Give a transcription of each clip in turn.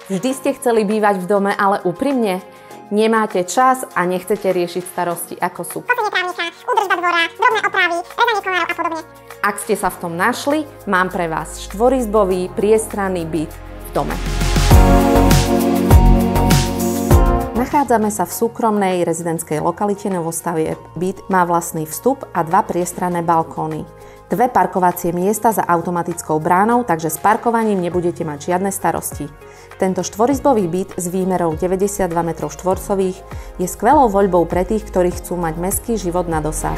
Vždy ste chceli bývať v dome, ale úprimne nemáte čas a nechcete riešiť starosti, ako sú fotenie trávnika, údržba dvora, drobné opravy, rezanie konárov a podobne. Ak ste sa v tom našli, mám pre vás štvorizbový priestranný byt v dome. Nachádzame sa v súkromnej rezidentskej lokalite Novostavieb. Byt má vlastný vstup a 2 priestranné balkóny. 2 parkovacie miesta za automatickou bránou, takže s parkovaním nebudete mať žiadne starosti. Tento štvorizbový byt s výmerou 92 m2 je skvelou voľbou pre tých, ktorí chcú mať mestský život na dosah.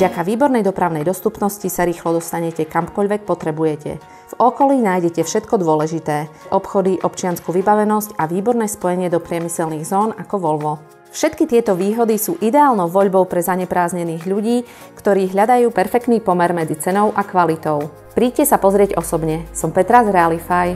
Vďaka výbornej dopravnej dostupnosti sa rýchlo dostanete kamkoľvek potrebujete. V okolí nájdete všetko dôležité: obchody, občiansku vybavenosť a výborné spojenie do priemyselných zón ako Volvo. Všetky tieto výhody sú ideálnou voľbou pre zanepráznených ľudí, ktorí hľadajú perfektný pomer medzi cenou a kvalitou. Príďte sa pozrieť osobne. Som Petra z Realify.